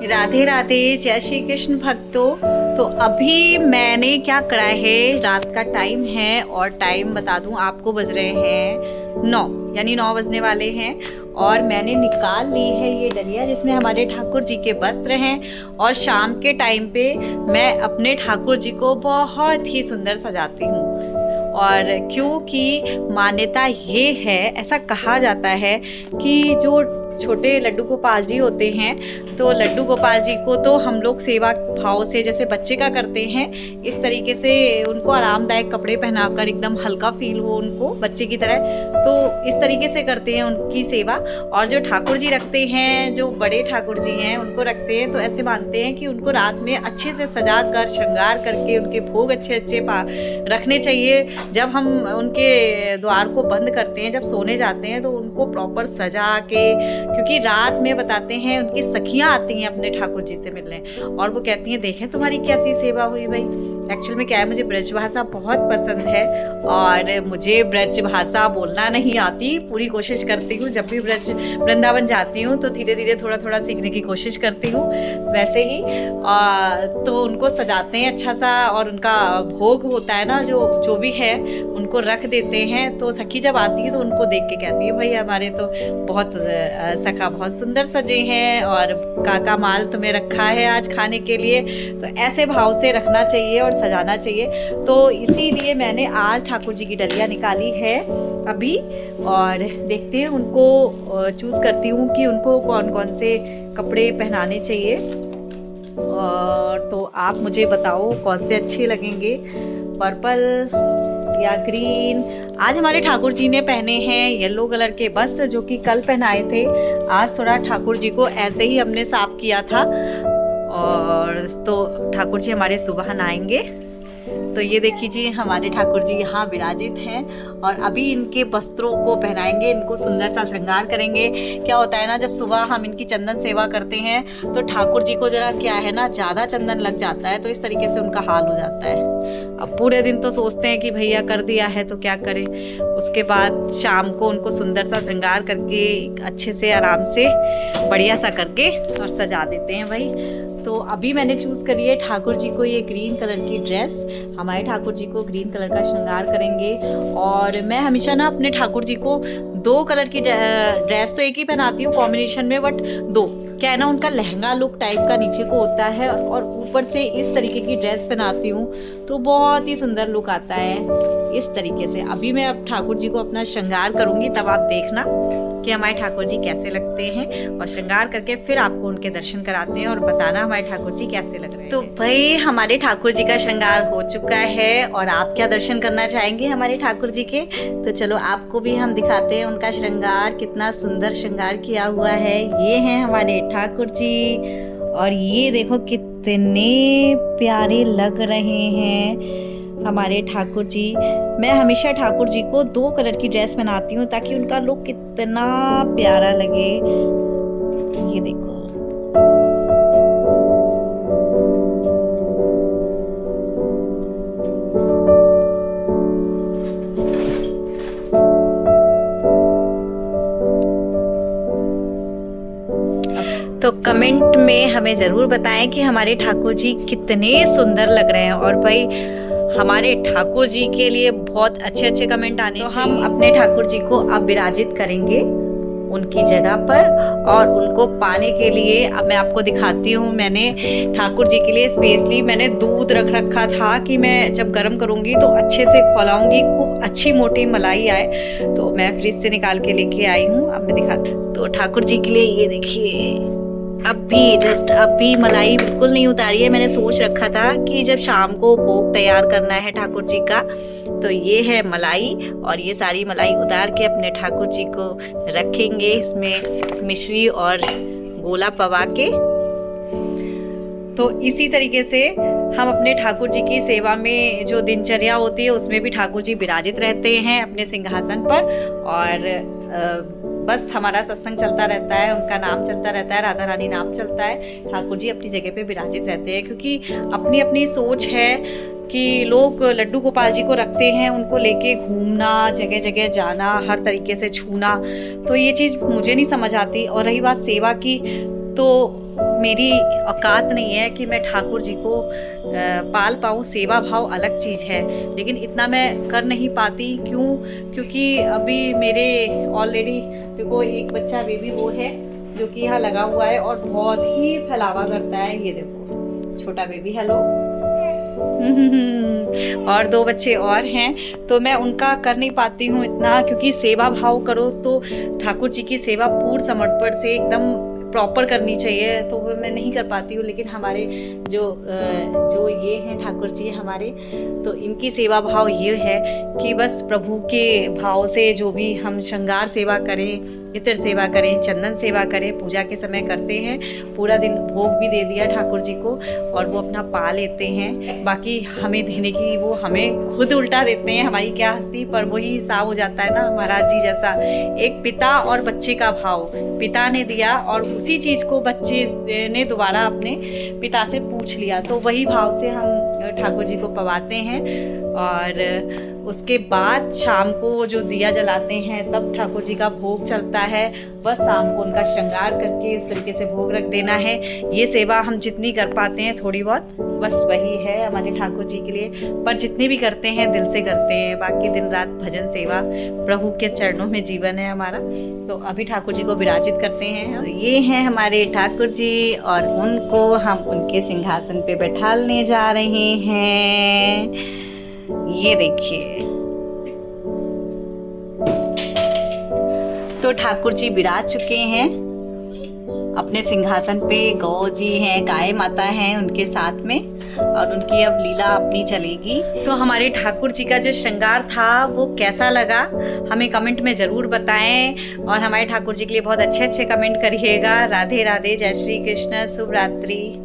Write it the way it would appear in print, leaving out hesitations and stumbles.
राधे राधे, जय श्री कृष्ण भक्तों। तो अभी मैंने क्या करा है, रात का टाइम है और टाइम बता दूं आपको, बज रहे हैं 9, यानी 9 बजने वाले हैं। और मैंने निकाल ली है ये डलिया जिसमें हमारे ठाकुर जी के वस्त्र हैं। और शाम के टाइम पे मैं अपने ठाकुर जी को बहुत ही सुंदर सजाती हूँ। और क्योंकि मान्यता ये है, ऐसा कहा जाता है कि जो छोटे लड्डू गोपाल जी होते हैं, तो लड्डू गोपाल जी को तो हम लोग सेवा भाव से जैसे बच्चे का करते हैं, इस तरीके से उनको आरामदायक कपड़े पहनाकर एकदम हल्का फील हो उनको बच्चे की तरह, तो इस तरीके से करते हैं उनकी सेवा। और जो ठाकुर जी रखते हैं, जो बड़े ठाकुर जी हैं, उनको रखते हैं तो ऐसे मानते हैं कि उनको रात में अच्छे से सजा कर श्रृंगार करके उनके भोग अच्छे अच्छे रखने चाहिए। जब हम उनके द्वार को बंद करते हैं, जब सोने जाते हैं, तो उनको प्रॉपर सजा के, क्योंकि रात में बताते हैं उनकी सखियां आती हैं अपने ठाकुर जी से मिलने और वो कहती हैं देखें तुम्हारी कैसी सेवा हुई भाई। एक्चुअल में क्या है, मुझे ब्रज भाषा बहुत पसंद है और मुझे ब्रज भाषा बोलना नहीं आती, पूरी कोशिश करती हूँ। जब भी ब्रज वृंदावन जाती हूँ तो धीरे धीरे थोड़ा थोड़ा सीखने की कोशिश करती हूँ। वैसे ही तो उनको सजाते हैं अच्छा सा, और उनका भोग होता है ना, जो भी है उनको रख देते हैं। तो सखी जब आती है तो उनको देख के कहती है भाई हमारे तो बहुत सखा बहुत सुंदर सजे हैं और काका माल तुम्हें रखा है आज खाने के लिए। तो ऐसे भाव से रखना चाहिए और सजाना चाहिए। तो इसीलिए मैंने आज ठाकुर जी की डलिया निकाली है अभी, और देखते हैं उनको चूज़ करती हूँ कि उनको कौन कौन से कपड़े पहनाने चाहिए। और तो आप मुझे बताओ कौन से अच्छे लगेंगे, पर्पल या ग्रीन। आज हमारे ठाकुर जी ने पहने हैं येलो कलर के वस्त्र, जो कि कल पहनाए थे। आज थोड़ा ठाकुर जी को ऐसे ही हमने साफ किया था, और तो ठाकुर जी हमारे सुबह नहाएंगे। तो ये देखिए जी, हमारे ठाकुर जी यहाँ विराजित हैं और अभी इनके वस्त्रों को पहनाएंगे, इनको सुंदर सा श्रृंगार करेंगे। क्या होता है ना, जब सुबह हम इनकी चंदन सेवा करते हैं तो ठाकुर जी को जरा क्या है ना, ज़्यादा चंदन लग जाता है, तो इस तरीके से उनका हाल हो जाता है। अब पूरे दिन तो सोचते हैं कि भैया कर दिया है तो क्या करें, उसके बाद शाम को उनको सुंदर सा श्रृंगार करके अच्छे से आराम से बढ़िया सा करके और सजा देते हैं भाई। तो अभी मैंने चूज़ करी है ठाकुर जी को ये ग्रीन कलर की ड्रेस। हमारे ठाकुर जी को ग्रीन कलर का श्रृंगार करेंगे। और मैं हमेशा ना अपने ठाकुर जी को 2 कलर की ड्रेस तो एक ही पहनाती हूँ कॉम्बिनेशन में, बट 2 क्या है ना, उनका लहंगा लुक टाइप का नीचे को होता है और ऊपर से इस तरीके की ड्रेस पहनाती हूँ तो बहुत ही सुंदर लुक आता है इस तरीके से। अभी मैं अब ठाकुर जी को अपना श्रृंगार करूँगी, तब आप देखना कि हमारे ठाकुर जी कैसे लगते हैं, और श्रृंगार करके फिर आपको उनके दर्शन कराते हैं और बताना हमारे ठाकुर जी कैसे लग रहे हैं। तो भाई हमारे ठाकुर जी का श्रृंगार हो चुका है, और आप क्या दर्शन करना चाहेंगे हमारे ठाकुर जी के, तो चलो आपको भी हम दिखाते हैं उनका श्रृंगार, कितना सुंदर श्रृंगार किया हुआ है। ये हैं हमारे ठाकुर जी, और ये देखो कितने प्यारे लग रहे हैं हमारे ठाकुर जी। मैं हमेशा ठाकुर जी को 2 कलर की ड्रेस पहनाती हूँ ताकि उनका लुक कितना प्यारा लगे। ये देखो, तो कमेंट में हमें ज़रूर बताएं कि हमारे ठाकुर जी कितने सुंदर लग रहे हैं। और भाई हमारे ठाकुर जी के लिए बहुत अच्छे अच्छे कमेंट आने चाहिए। तो हम अपने ठाकुर जी को अब विराजित करेंगे उनकी जगह पर, और उनको पाने के लिए अब मैं आपको दिखाती हूँ। मैंने ठाकुर जी के लिए स्पेशली मैंने दूध रख रखा था कि मैं जब गर्म करूँगी तो अच्छे से खौलाऊँगी, खूब अच्छी मोटी मलाई आए, तो मैं फ्रिज से निकाल के लेके आई हूँ। अब मैं दिखाती हूँ। तो ठाकुर जी के लिए ये देखिए, अभी मलाई बिल्कुल नहीं उतारी है। मैंने सोच रखा था कि जब शाम को भोग तैयार करना है ठाकुर जी का, तो ये है मलाई, और ये सारी मलाई उतार के अपने ठाकुर जी को रखेंगे इसमें मिश्री और गोला पवा के। तो इसी तरीके से हम अपने ठाकुर जी की सेवा में जो दिनचर्या होती है उसमें भी ठाकुर जी विराजित रहते हैं अपने सिंहासन पर, और बस हमारा सत्संग चलता रहता है, उनका नाम चलता रहता है, राधा रानी नाम चलता है। ठाकुर जी अपनी जगह पे विराजित रहते हैं, क्योंकि अपनी अपनी सोच है कि लोग लड्डू गोपाल जी को रखते हैं, उनको लेके घूमना, जगह जगह जाना, हर तरीके से छूना, तो ये चीज़ मुझे नहीं समझ आती। और रही बात सेवा की, तो मेरी औकात नहीं है कि मैं ठाकुर जी को पाल पाऊँ। सेवा भाव अलग चीज़ है, लेकिन इतना मैं कर नहीं पाती। क्यों? क्योंकि अभी मेरे ऑलरेडी देखो एक बच्चा बेबी वो है जो कि यहाँ लगा हुआ है और बहुत ही फैलावा करता है। ये देखो छोटा बेबी, हेलो। और 2 बच्चे और हैं, तो मैं उनका कर नहीं पाती हूँ इतना, क्योंकि सेवा भाव करो तो ठाकुर जी की सेवा पूर्ण समर्पण से एकदम प्रॉपर करनी चाहिए, तो वो मैं नहीं कर पाती हूँ। लेकिन हमारे जो ये हैं ठाकुर जी हमारे, तो इनकी सेवा भाव ये है कि बस प्रभु के भाव से जो भी हम श्रृंगार सेवा करें, इतर सेवा करें, चंदन सेवा करें, पूजा के समय करते हैं। पूरा दिन भोग भी दे दिया ठाकुर जी को और वो अपना पा लेते हैं। बाकी हमें देने की वो हमें खुद उल्टा देते हैं, हमारी क्या हस्ती, पर वही हिसाब हो जाता है ना महाराज जी जैसा। एक पिता और बच्चे का भाव, पिता ने दिया और उसी चीज़ को बच्चे ने दोबारा अपने पिता से पूछ लिया, तो वही भाव से हम ठाकुर जी को पवाते हैं। और उसके बाद शाम को जो दिया जलाते हैं तब ठाकुर जी का भोग चलता है। बस शाम को उनका श्रृंगार करके इस तरीके से भोग रख देना है। ये सेवा हम जितनी कर पाते हैं थोड़ी बहुत, बस वही है हमारे ठाकुर जी के लिए। पर जितनी भी करते हैं दिल से करते हैं। बाकी दिन रात भजन सेवा, प्रभु के चरणों में जीवन है हमारा। तो अभी ठाकुर जी को विराजित करते हैं। तो ये हैं हमारे ठाकुर जी और उनको हम उनके सिंहासन पे बैठालने जा रहे हैं। ये देखिए, तो ठाकुर जी विराज चुके हैं अपने सिंहासन पे। गौ जी हैं, गाय माता हैं उनके साथ में, और उनकी अब लीला अपनी चलेगी। तो हमारे ठाकुर जी का जो श्रृंगार था वो कैसा लगा हमें कमेंट में ज़रूर बताएं। और हमारे ठाकुर जी के लिए बहुत अच्छे अच्छे कमेंट करिएगा। राधे राधे, जय श्री कृष्ण, शुभ रात्रि।